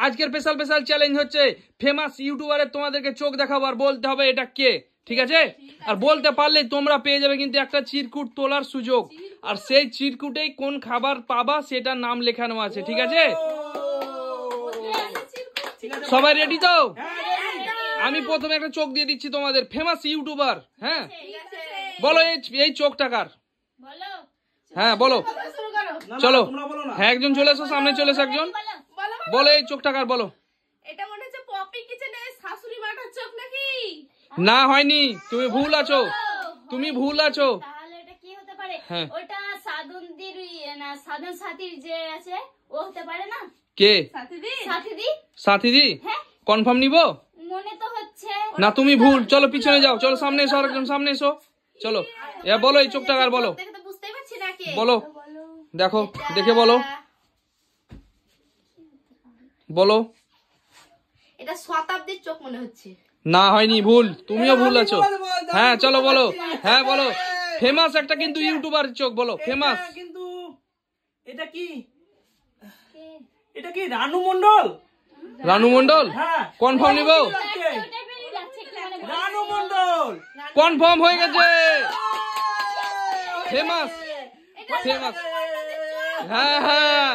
আজকের special challenge হচ্ছে famous ইউটিউবারের তোমাদেরকে চোখ দেখাবো আর বলতে হবে এটা কে, ঠিক আছে? আর বলতে পারলে তোমরা পেয়ে যাবে কিন্তু একটা চিরকুট তোলার সুযোগ, আর সেই চিরকুটেই কোন খাবার পাবা সেটার নাম লেখানো আছে, ঠিক আছে? সবাই রেডি তো? আমি প্রথমে একটা চোখ দিয়ে দিচ্ছি তোমাদের, ফেমাস ইউটিউবার। হ্যাঁ বলো এই চোখটা কার? হ্যাঁ বলো, চলো। হ্যাঁ একজন চলে এসো, সামনে চলে এসো একজন, বলো এই চোখটা কার? বলো। এটা মনে হচ্ছে পপি কিচেনের শাশুড়ি মাটার চোখ নাকি? না হয়নি, তুমি ভুল আছো, তুমি ভুল আছো। তাহলে এটা কি হতে পারে? ওটা সাধনদির না, সাধন সাথীর যে আছে ও হতে পারে না? কে? সাথীদি। সাথীদি? কনফার্ম নিব? মনে তো হচ্ছে না, তুমি ভুল। চলো পিছনে যাও, চলো সামনে এসো, আরেকজন সামনে এসো, চলো। এ বলো এই চোখটা কার? বলো, দেখে তো বুঝতেই পারছি না কে। বলো, দেখো দেখে বলো, বলো। এটা শতাব্দীর চোখ মনে হচ্ছে। না হয়নি, ভুল, তুমিও ভুল আছো। হ্যাঁ চলো বলো, হ্যাঁ বলো। ফেমাস একটা কিন্তু ইউটিউবার চোখ, বলো ফেমাস। কিন্তু এটা কি? এটা কি রানু মন্ডল? রানু মন্ডল? কনফার্ম নিব? রানু মন্ডল কনফার্ম হয়ে গেছে, ফেমাস ফেমাস। হ্যাঁ হ্যাঁ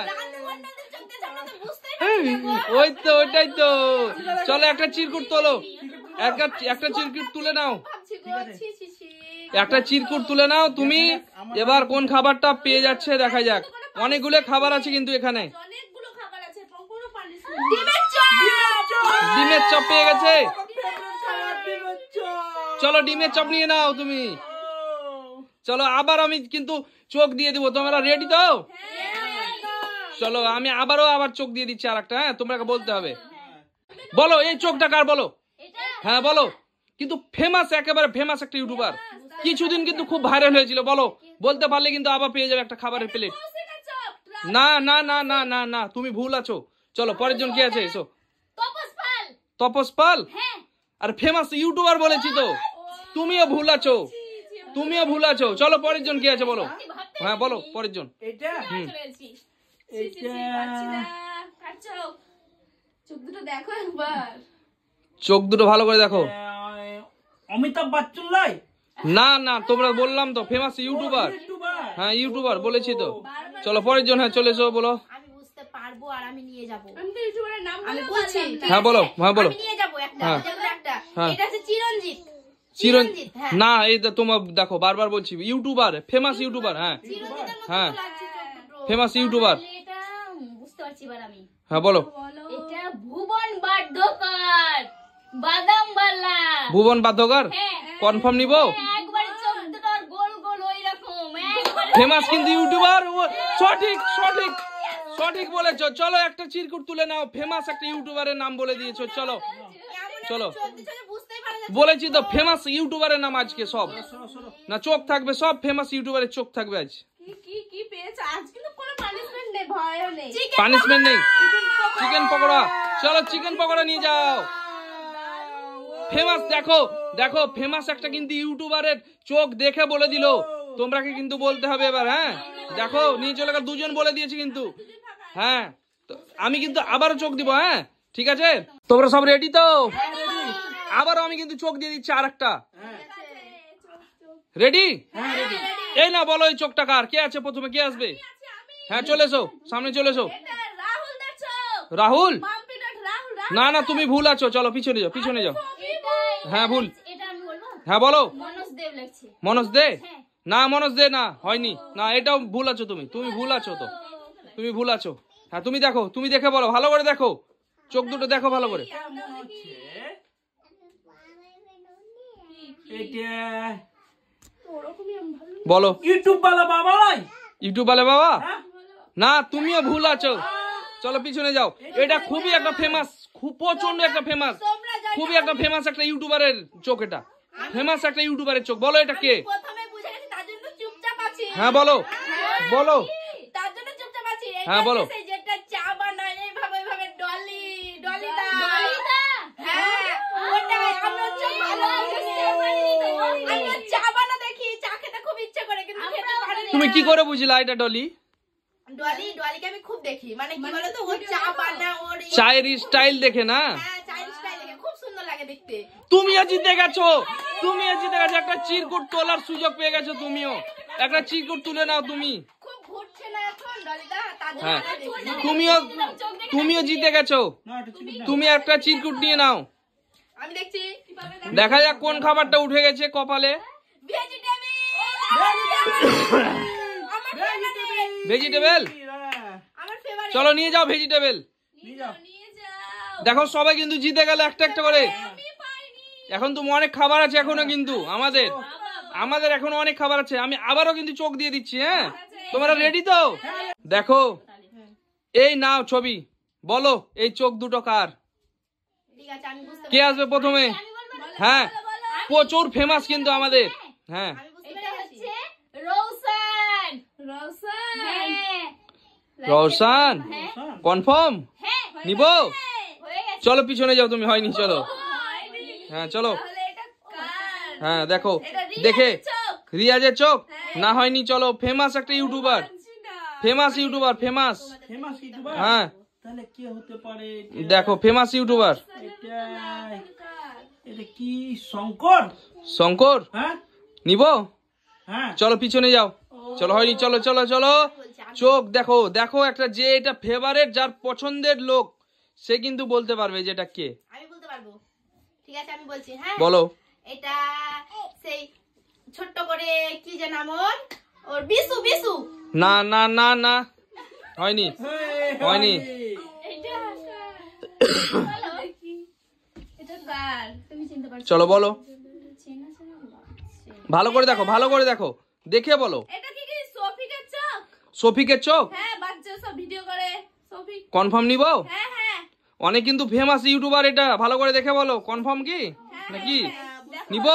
ওই তো, ওইটাই তো। চলো একটা চিরকুট তোলো, একটা চিরকুট তুলে নাও, একটা চিরকুট তুলে নাও তুমি। এবার কোন খাবারটা পেয়ে যাচ্ছে দেখা যাক। অনেকগুলো খাবার আছে কিন্তু এখানে। ডিমের চপ পেয়ে গেছে। চলো ডিমের চপ নিয়ে নাও তুমি। চলো আবার আমি কিন্তু চোখ দিয়ে দিব, তোমরা রেডি তো? চলো আমি আবার চোখ দিয়ে দিচ্ছি আর একটা। হ্যাঁ তোমরা বলতে হবে, বলো এই চোখটা কার? বলো। হ্যাঁ বলো, কিন্তু ফেমাস, একেবারে ফেমাস একটা ইউটিউবার, কিছুদিন কিন্তু খুব ভাইরাল হয়েছিল। বলো, বলতে পারলে কিন্তু আবার পেয়ে যাবে একটা খাবারের প্লেট। না না না না না না, তুমি ভুল আছো। চলো পরের জন কি আছে? এসো। তপস পাল? আর ফেমাস ইউটিউবার বলেছি তো, তুমিও ভুল আছো, তুমিও ভুল আছো। চলো পরের জন কি আছে বলো। হ্যাঁ বলো পরের জন। চোখ দুটো ভালো করে দেখো। অমিতাভ বচ্চন লাই? না না, তোমরা বললাম তো ফেমাস ইউটিউবার। হ্যাঁ ইউটিউবার বলেছি তো। চলো পরের জন। হ্যাঁ চলে এসো, বলো। আমি বুঝতে পারবো আর আমি নিয়ে যাব। আমি তো ইউটিউবারের নাম বলছি। হ্যাঁ বলো, হ্যাঁ বলো। আমি নিয়ে যাব একটা। এটা হচ্ছে চিরঞ্জিত। চিরঞ্জিত? না এই তোমার দেখো, বারবার বলছি ইউটিউবার, ফেমাস ইউটিউবার। হ্যাঁ হ্যাঁ ফেমাস ইউটিউবার। এটা বুঝতে পারছি এবার আমি। হ্যাঁ বলো। এটা ভুবন বাদ্যকর, বাদামবালা। ভুবন বাদ্যকর? কনফার্ম নিব? একবার চোখ দুটো গোল গোল ওই রকম, একবার ফেমাস কিন্তু ইউটিউবার। সঠিক সঠিক সঠিক বলেছো। চলো একটা চিরকুট তুলে নাও, ফেমাস একটা ইউটিউবারের নাম বলে দিয়েছো। চলো চলো, বলেছি তো ফেমাস ইউটিউবারের নাম আজকে সব না চোখ থাকবে, সব ফেমাস ইউটিউবারের চোখ থাকবে আজ। কি পেয়েছো আজ? কিন্তু কোনো পানিশমেন্ট নেই, ভয়ও নেই। পানিশমেন্ট নেই? চিকেন পকোড়া। চলো চিকেন পকোড়া নিয়ে যাও। ফেমাস, দেখো দেখো, ফেমাস একটা কিন্তু ইউটিউবারের চোখ দেখে বলে দিল, তোমরা কি কিন্তু বলতে হবে এবার। হ্যাঁ দেখো নিয়ে চলে গেল, দুজন বলে দিয়েছে কিন্তু। হ্যাঁ আমি কিন্তু আবারও চোখ দিব। হ্যাঁ ঠিক আছে, তোমরা সব রেডি তো? আবারও আমি কিন্তু চোখ দিয়ে দিচ্ছি আর একটা। রেডি? এই না বলো এই চোখটা কার? কে আছে প্রথমে? কে আসবে? হ্যাঁ চলে এসো, সামনে চলে এসো। রাহুল? না না তুমি ভুল আছো, চলো পিছনে যাও, পিছনে যাও। হ্যাঁ ভুল। হ্যাঁ বলো। মনোজ দে? না মনোজ দে না, হয়নি। না এটাও ভুল আছো তুমি, তুমি ভুল আছো তো, তুমি ভুল আছো। হ্যাঁ তুমি দেখো, তুমি দেখে বলো, ভালো করে দেখো, চোখ দুটো দেখো ভালো করে। বলো। ইউটিউব বালা বাবা? ইউটিউব বালা বাবা? না তুমিও ভুল আছো, চলো পিছনে যাও। এটা খুবই একটা ফেমাস, খুব প্রচন্ড একটা ফেমাস, খুবই একটা ফেমাস একটা ইউটিউবারের চোখ। এটা ফেমাস একটা ইউটিউবারের চোখ। বলো এটা কে? হ্যাঁ বলো, বলো। হ্যাঁ বলো। তুমি কি করে বুঝলা এটা ডলি? ডলিকে আমি খুব দেখি, মানে কি বলতো ওর চা বানা, ওর চায়ের স্টাইল দেখে না? হ্যাঁ চাইল্ড স্টাইল দেখে খুব সুন্দর লাগে দেখতে। তুমিও জিতে গেছো, তুমিও জিতে গেছো, একটা চিরকুট তোলার সুযোগ পেয়ে গেছো তুমিও, একটা চিরকুট তুলে নাও তুমি। খুব ঘুরছে না এখন ডলিদা, তার জন্য হ্যাঁ আমরা দেখি। তুমিও জিতে গেছো, না এটা চিকেন দাও। তুমি একটা চিরকুট নিয়ে নাও। আমি দেখছি দেখা যাক কোন খাবারটা উঠে গেছে কপালে। ভেজিটেবল, আমার ফেভারিট। চলো নিয়ে যাও ভেজিটেবল। নিয়ে যাও। দেখো সবাই কিন্তু জিতে গেল একটা একটা করে। এখন তুমি অনেক খাবার আছে এখনো, কিন্তু আমাদের এখনো অনেক খাবার আছে। আমি আবারও কিন্তু চোখ দিয়ে দিচ্ছি, হ্যাঁ তোমরা রেডি তো? দেখো এই নাও ছবি, বলো এই চোখ দুটো কার? ঠিক আছে আমি বুঝতে কে আসবে প্রথমে? হ্যাঁ প্রচুর ফেমাস কিন্তু আমাদের। হ্যাঁ আমি বুঝতে এটা পেরেছি। হচ্ছে রৌশন। হ্যাঁ রওশন, কনফার্ম হ্যাঁ নিব? হয়ে গেছে। চলো পিছনে যাও, তুমি হয়নি, চলো। হ্যাঁ চলো, হ্যাঁ দেখো দেখে রিয়াজের চোখ না হয়নি, চলো। ফেমাস একটা YouTuber, famous YouTuber, famous. Famous YouTuber. হ্যাঁ তাহলে কি হতে পারে? দেখো ফেমাস ইউটিউবার এটা এটা কি শঙ্কর? শঙ্কর হ্যাঁ নিব? হ্যাঁ চলো পিছনে যাও, চলো হয়নি, চলো চলো চলো। চোখ দেখো, দেখো একটা যে এটা ফেভারিট, যার পছন্দের লোক, সে কিন্তু বলতে পারবে যে এটা কে। আমি বলতে পারবো। ঠিক আছে আমি বলছি। হ্যাঁ বলো। এটা সেই ছোট্ট করে কি যে নাম ওর, ওর বিশু বিশু। না না না না, হয়নি হয়নি। তুমি চিনতে পারছো? চলো বলো, চেনা চেনা ভালো করে দেখো, ভালো করে দেখো, দেখে বলো। এটা কি কি সফিকের চোখ? শফিকের চোখ? হ্যাঁ বাচ্চা সব ভিডিও করে সফিক। কনফার্ম নিব? হ্যাঁ হ্যাঁ অনেক কিন্তু ফেমাস ইউটিউবার, এটা ভালো করে দেখে বলো। কনফার্ম কি নাকি? নিব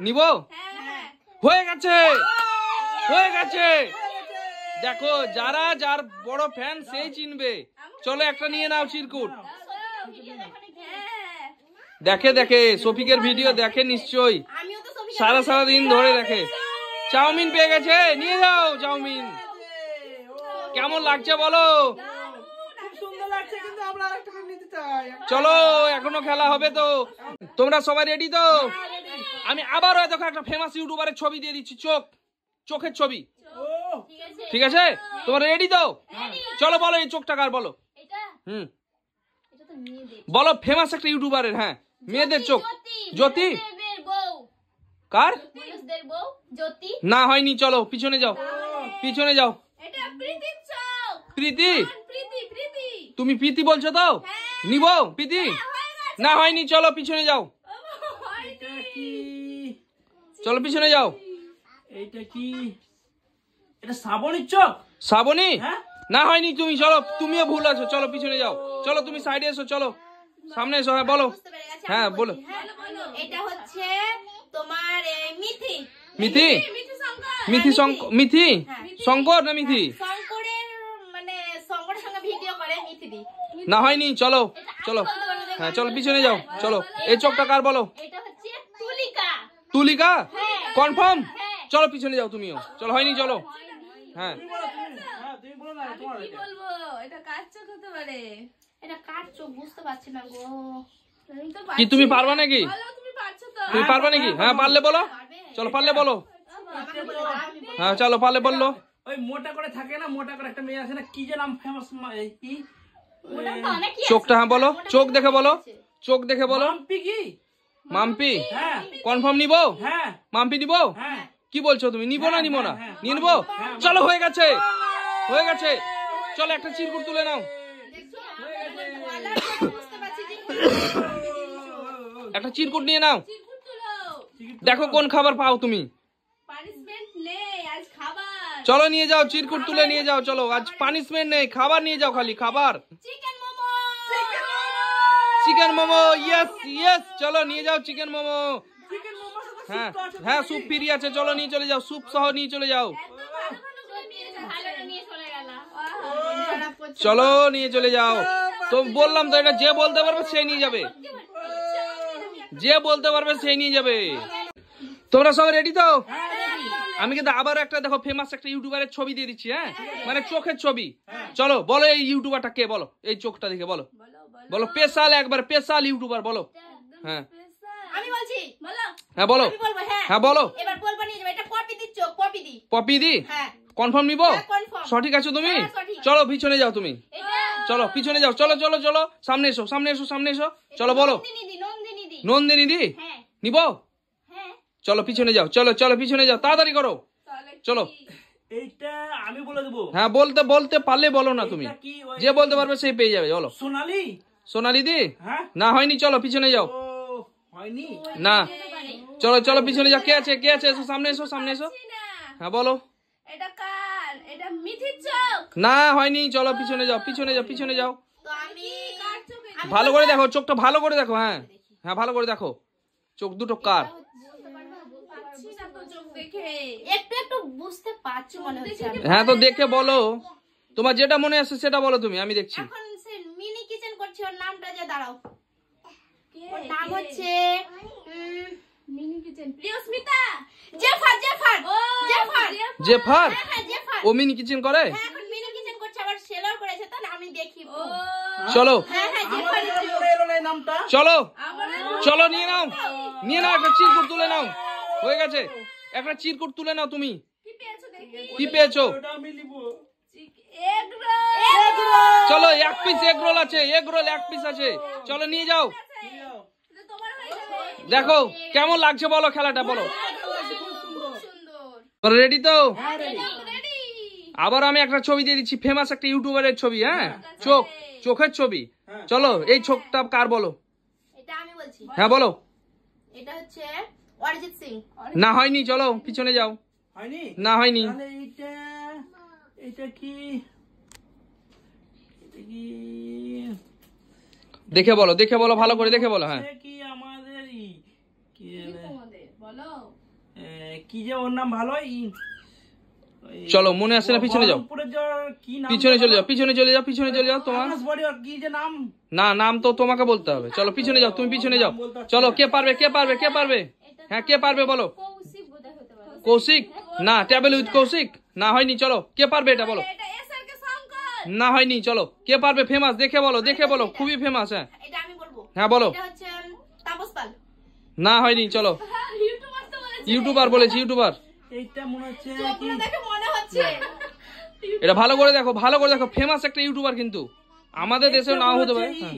নিব? হ্যাঁ হয়ে গেছে, হয়ে গেছে। দেখো যারা যার বড় ফ্যান সেই চিনবে। চলো একটা নিয়ে নাও চিরকুট। দেখে দেখে শফিকের ভিডিও দেখে নিশ্চয়ই, আমিও তো সফিক। সারা দিন ধরে দেখে। চাউমিন পেয়ে গেছে, নিয়ে যাও চাউমিন। কেমন লাগছে বলো? খুব সুন্দর লাগছে, কিন্তু আমরা আরেকটা করে নিতে চাই। চলো এখনো খেলা হবে তো। তোমরা সবাই রেডি তো? আমি আবারও দেখো একটা ফেমাস ইউটিউবারের ছবি দিয়ে দিচ্ছি, চোখ, চোখের ছবি। ও ঠিক আছে তোমরা রেডি তো? চলো বলো এই চোখটা কার বলো। এটা হুম এটা তো মেয়েদের। বলো, ফেমাস একটা ইউটিউবারের। হ্যাঁ মেয়েদের চোখ। জ্যোতি? মনুষদের বউ। কার? মনুষদের বউ জ্যোতি। না হয়নি, চলো পিছনে যাও, পিছনে যাও। এটা প্রীতির চোখ। প্রীতি? প্রীতি প্রীতি। তুমি প্রীতি বলছো তো? নিব প্রীতি? না হয়নি, চলো পিছনে যাও, এটা কি? চলো পিছনে যাও। এইটা কি? এটা শ্রাবণীর চোখ? শ্রাবণী? হ্যাঁ না হয়নি, তুমি চলো, তুমিও ভুল আছো, চলো পিছনে যাও। চলো তুমি সাইডে এসো, চলো সামনে এসো। হ্যাঁ বলো। বুঝতে পেরে গেছি। হ্যাঁ আমি বলো। বলছি। হ্যাঁ এটা হচ্ছে তোমার মিথি। মিথি? মিথি শঙ্কর। মিথি মিথি শঙ্কর না মিথি? শঙ্করের মানে শঙ্করের সঙ্গে ভিডিও করে মিথি দি। না হয়নি, চলো চলো। হ্যাঁ চলো পিছনে যাও, চলো। এই চোখটা কার বলো। এটা হচ্ছে তুলিকা। তুলিকা? হ্যাঁ। কনফার্ম? হ্যাঁ। চলো পিছনে যাও তুমিও, চলো হয়নি, চলো। হ্যাঁ তুমি বলো, হ্যাঁ তুমি বলো না তোমার এটা। বলবো এটা কার চোখ হতে পারে? এটা কার চোখ বুঝতে পারছি না গো। আমি তো কি তুমি পারবা নাকি? বলো তুমি পারছো তো। তুমি পারবা নাকি? হ্যাঁ পারলে বলো, চলো পারলে বলো। আমাকে বলে দাও, আমি বলবো। হ্যাঁ চলো পারলে বললো। ওই মোটা করে থাকে না, মোটা করে একটা মেয়ে আছে না, কি যে নাম ফেমাস, কি ওটা তো অনেকই আছে। চোখটা হ্যাঁ বলো, চোখ দেখে বলো, চোখ দেখে বলো। মাম্পি কি? মাম্পি? হ্যাঁ কনফার্ম নিবো? হ্যাঁ মাম্পি নিবো? হ্যাঁ কি বলছো তুমি, নিবো না নিবো না? হ্যাঁ, নিয়ে নিবো? হ্যাঁ। চলো হয়ে গেছে, হয়ে গেছে। চলো একটা চিরকুট তুলে নাও, দেখছো? গলার চোখ বুঝতে পারছি যে একটা চিরকুট নিয়ে নাও। চিরকুট তুলো। দেখো কোন খাবার পাও তুমি। পানিশমেন্ট নেই আজ খাবার। চলো নিয়ে যাও, চিরকুট তুলে নিয়ে যাও। চলো আজ পানিশমেন্ট নেই, খাবার নিয়ে যাও, খালি খাবার। Chicken momo. Chicken momo, yes yes. চলো নিয়ে যাও চিকেন মোমো। চিকেন মোমো হ্যাঁ হ্যাঁ স্যুপ ফ্রি আছে, চলো নিয়ে চলে যাও, স্যুপ সহ নিয়ে চলে যাও। ভালোটা নিয়ে চলে গেল। চলো নিয়ে চলে যাও। তো বললাম তো, এটা যে বলতে পারবে সেই নিয়ে যাবে, যে বলতে পারবে সেই নিয়ে যাবে। তোমরা সবাই রেডি তো? আমি কিন্তু আবার একটা দেখো ফেমাস একটা ইউটিউবারের ছবি দিয়ে দিচ্ছি, হ্যাঁ, মানে চোখের ছবি। চলো বলো এই ইউটিউবারটা কে, বলো এই চোখটা দেখে বলো, বলো স্পেশাল, একবার স্পেশাল ইউটিউবার বলো। হ্যাঁ আমি বলছি, বলো। হ্যাঁ বলো, আমি বলবো, হ্যাঁ। হ্যাঁ বলো। এবার বলবো নিয়ে যাবে, এটা পপি দি চোখ, পপি দি। পপি দি, হ্যাঁ। কনফার্ম নিবো? হ্যাঁ, confirm। সঠিক আছো তুমি? হ্যাঁ, সঠিক। চলো পিছনে যাও তুমি, এটা চলো পিছনে যাও, চলো চলো চলো সামনে এসো, সামনে এসো, সামনে এসো, চলো বলো। নন্দিনী দি। নন্দিনী দি হ্যাঁ নিবো? হ্যাঁ চলো পিছনে যাও, চলো চলো পিছনে যাও, তাড়াতাড়ি করো, চলো। এইটা আমি বলে দেবো। হ্যাঁ বলতে বলতে পারলে বলো না তুমি, এটা কি ওই যে বলতে পারবে সেই পেয়ে যাবে, বলো। সোনালি? সোনালি দি? হ্যাঁ। না হয়নি, চলো পিছনে যাও। ও হয়নি। না, চলো চলো পিছনে যাও, কে আছে কে আছে, এসো সামনে এসো, সামনে এসো। হ্যাঁ বলো। এটা কার? এটা মিঠির চোখ। না হয়নি, চলো পিছনে যাও, পিছনে যাও, পিছনে যাও। তো আমি কার চোখে? ভালো করে দেখো, চোখটা ভালো করে দেখো, হ্যাঁ হ্যাঁ ভালো করে দেখো, চোখ দুটো কার? পাচ্ছি না তো চোখ দেখে। একটু একটু বুঝতে পারছি মনে হচ্ছে আমি। হ্যাঁ তো দেখে বলো, তোমার যেটা মনে আছে সেটা বলো তুমি, আমি দেখছি। এখন সে মিনি কিচেন করছে, ওর নামটা যে দাঁড়াও। ওর নাম হচ্ছে মিনি কিচেন প্রিয়স্মিতা। জেফার, জেফার, জেফার। জেফার? হ্যাঁ, হ্যাঁ, জেফার। ও মিনি কিচেন করে? হ্যাঁ, এখন মিনি কিচেন করছে, আবার সেলর করেছে, তো আমি দেখি। চলো হ্যাঁ, হ্যাঁ, আমার জেফার। যেটা মনে এলো না এই নামটা। চলো চলো, নিয়ে নাও, নিয়ে নাও, একটা চিরকুট তুলে নাও, হয়ে গেছে, একটা চিরকুট তুলে নাও তুমি। কি পেয়েছো? ওটা আমি নিবো। চলো এক পিস এগ রোল আছে, এগ রোল এক পিস আছে, চলো নিয়ে যাও। দেখো কেমন লাগছে বলো, খেলাটা বলো। রেডি তো? আবার আমি একটা ছবি দিয়ে দিচ্ছি, ফেমাস একটা ইউটিউবারের ছবি, হ্যাঁ, চোখ, চোখের ছবি। চলো এই চোখটা কার বলো। এটা আমি বলছি। হ্যাঁ বলো। এটা হচ্ছে অরিজিৎ সিং। না হয়নি, চলো পিছনে যাও। হয়নি? না হয়নি। তাহলে এটা এটা কি? এটা কি? দেখে বলো, দেখে বলো, ভালো করে দেখে বলো। হ্যাঁ এটা কি আমাদের কি বলো, কি যে ওর নাম ভালো চলো, মনে আসছে না, পিছনে যাও, বহরমপুরের যে কি নাম, পিছনে চলে যাও, পিছনে চলে যাও, পিছনে চলে যাও তোমার। আকাশ বাড়ি ওর কি যে নাম? না নাম তো তোমাকে বলতে হবে, চলো পিছনে যাও, তুমি পিছনে যাও। চলো কে পারবে, কে পারবে, কে পারবে? হ্যাঁ কে পারবে বলো। কৌশিক বোধহয় হতে পারে। কৌশিক? না, ট্যাবল উইথ কৌশিক? না হয়নি, চলো কে পারবে এটা বলো। এটা এসআরকে শঙ্কর। না হয়নি, চলো কে পারবে, ফেমাস, দেখে বলো, দেখে বলো, খুবই ফেমাস। হ্যাঁ এটা আমি বলবো। হ্যাঁ বলো। এটা হচ্ছে তাপস পাল। না হয়নি, চলো ইউটিউবার তো বলেছে। ইউটিউবার বলেছি, ইউটিউবার। এইটা মনে হচ্ছে কি? চোখগুলো দেখে মনে হচ্ছে। এটা ভালো করে দেখো, ভালো করে দেখো, ফেমাস একটা ইউটিউবার কিন্তু, আমাদের দেশেও নাও হতে পারে। হচ্ছে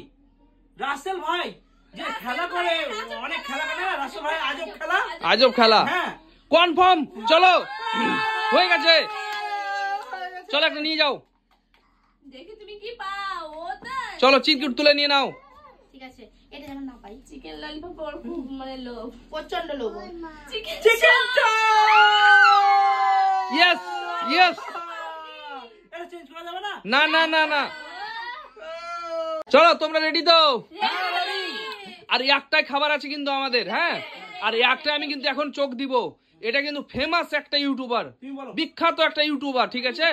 রাসেল ভাই যে খেলা করে, অনেক খেলা করে না রাসেল ভাই, আজব খেলা। আজব খেলা, হ্যাঁ কনফার্ম। চলো হয়ে গেছে, চলো একটা নিয়ে যাও, দেখি তুমি কি পাও। ওটাই। চলো চিরকুট তুলে নিয়ে নাও। ঠিক আছে, এটা যেন না পাই। চিকেন ললিপপ ওর খুব মানে লোভ। প্রচন্ড লোভ। Chicken chicken yes yes. এটা চেঞ্জ করা যাবে না? না না না না, চলো তোমরা রেডি তো? আর একটাই খাবার আছে কিন্তু আমাদের, হ্যাঁ, আর একটা আমি কিন্তু এখন চোখ দিব। এটা কিন্তু ফেমাস একটা ইউটিউবার, তুমি বলো। বিখ্যাত একটা ইউটিউবার, ঠিক আছে?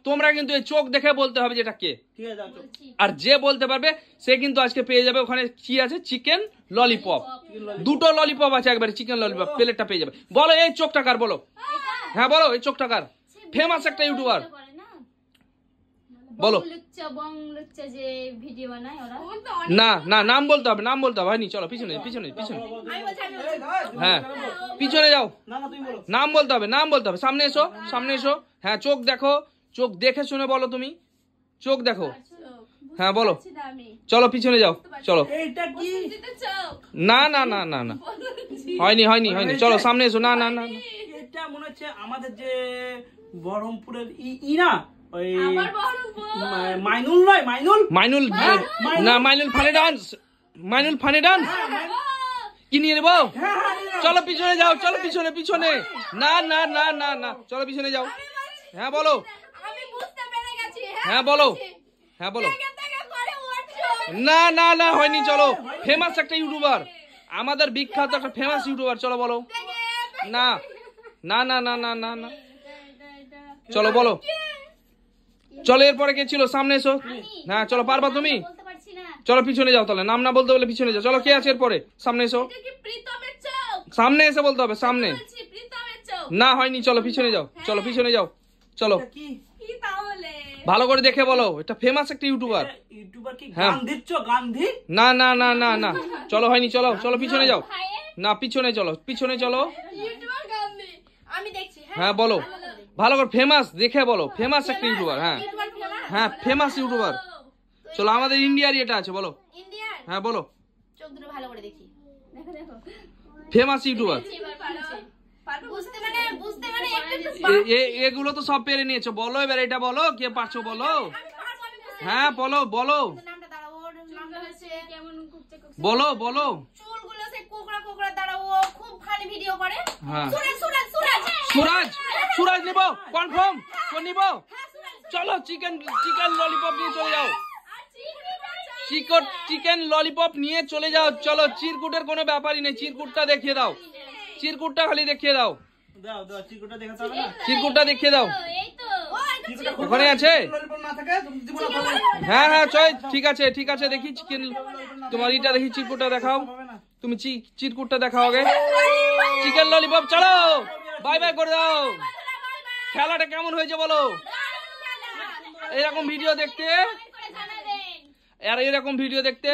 তোমরা কিন্তু এই চোখ দেখে বলতে হবে যেটা কে, ঠিক আছে, যাও চল। আর যে বলতে পারবে সে কিন্তু আজকে পেয়ে যাবে। ওখানে কি আছে, চিকেন ললিপপ, দুটো ললিপপ আছে, একবারে চিকেন ললিপপ, প্লেটটা পেয়ে যাবে। বলো এই চোখটা কার বলো। হ্যাঁ বলো এই চোখটা কার, ফেমাস একটা ইউটিউবার, বলো। বং লুচ্চা যে ভিডিও বানায় ওরা। না না, নাম বলতে হবে, নাম বলতে হবে। হয়নি, চলো পিছনে পিছনে পিছনে, আমি বলছি, আমি বলছি। হ্যাঁ পিছনে যাও, না না তুমি বলো। নাম বলতে হবে, নাম বলতে হবে। সামনে এসো, সামনে এসো। হ্যাঁ চোখ দেখো, চোখ দেখে শুনে বলো তুমি, চোখ দেখো। হ্যাঁ বলো, চলো পিছনে যাও, চলো। এইটা কি? না না না না না, হয়নি হয়নি হয়নি, চলো সামনে এসো। না না না না। এটা মনে হচ্ছে আমাদের যে বহরমপুরের ই না, ওই মাইনুল নয়, মাইনুল। মাইনুল? না Mainul funny dance, Mainul funny dance কি নিয়ে নেবো? চলো পিছনে যাও, চলো পিছনে পিছনে। না না না না না, চলো পিছনে যাও। হ্যাঁ বলো, আমি বুঝতে পেরে গেছি। হ্যাঁ বলো, হ্যাঁ বলো। না না না হয়নি, চলো। ফেমাস একটা ইউটিউবার, আমাদের বিখ্যাত একটা ফেমাস ইউটিউবার, চলো বলো। না না না না না না না, চলো বলো। চলো এরপরে কে ছিল, সামনে এসো। হ্যাঁ চলো, পারবা তুমি? বলতে পারছি না। চলো পিছনে যাও, তাহলে নাম না বলতে বলে পিছনে যাও। চলো কে আছে এরপরে, সামনে এসো, প্রীতমের চোখ। সামনে এসে বলতে হবে, সামনে। প্রীতমের চোখ। না হয়নি, চলো পিছনে যাও, চলো পিছনে যাও, চলো এটা কি কি তাহলে? ভালো করে দেখে বলো, এটা ফেমাস একটা ইউটিউবার। ইউটিউবার কি হ্যাঁ। গান্ধির চো গান্ধী? না না না না না, চলো হয়নি, চলো চলো পিছনে যাও, না পিছনে চলো, পিছনে চলো। ইউটিউবার গান্ধী। আমি দেখছি। হ্যাঁ বলো, ভালো করে ফেমাস দেখে বলো, ফেমাস একটা ইউটিউবার। হ্যাঁ ইউটিউবার ফেমাস। হ্যাঁ ফেমাস ইউটিউবার। চলো আমাদের ইন্ডিয়ারই এটা আছে, বলো। ইন্ডিয়ার। হ্যাঁ বলো, চোখ দুটো ভালো করে দেখি। দেখো দেখো ফেমাস ইউটিউবার। এবার পারো। বুঝতে মানে একটু এগুলো তো সব পেরে নিয়েছো, বলো এবার এটা বলো, কে পারছো বলো। আমি পারবো, আমি বুঝতে হ্যাঁ বলো বলো নামটা দাঁড়াও, ওর নামটা হচ্ছে কেমন কুকচে কুকচে বলো বলো। চুলগুলো সে কোকড়া কোকড়া, দাঁড়াও, ও খুব ফানি ভিডিও করে। হ্যাঁ সুরাজ সুরাজ সুরাজ। সুরাজ, সুরাজ নিব কনফার্ম, নিব। হ্যাঁ সুরাজ। চলো চিকেন ললিপপ নিয়ে চলে যাও, আর চিকেন চিকেন ললিপপ নিয়ে চলে যাও। চলো চিরকুটের কোনো ব্যাপারই নেই, চিরকুটটা দেখিয়ে দাও, চিরকুটটা খালি দেখিয়ে দাও, দাও দাও চিকুটা দেখাতে হবে না? চিরকুটটা দেখিয়ে দাও। এই তো চিকুটা ওখানে আছে? ললিপপ না থাকে তুমি দিব না পাবে। হ্যাঁ হ্যাঁ চল, ঠিক আছে ঠিক আছে, দেখি চিকেন তোমার ইটা দেখি, চিরকুটটা দেখাও, হবে না। তুমি চিরকুটটা দেখাও আগে। চিকেন ললিপপ চলো, বাই বাই করে দাও। খেলাটা কেমন হয়েছে বলো, এরকম ভিডিও দেখতে, করে জানাবেন আর এরকম ভিডিও দেখতে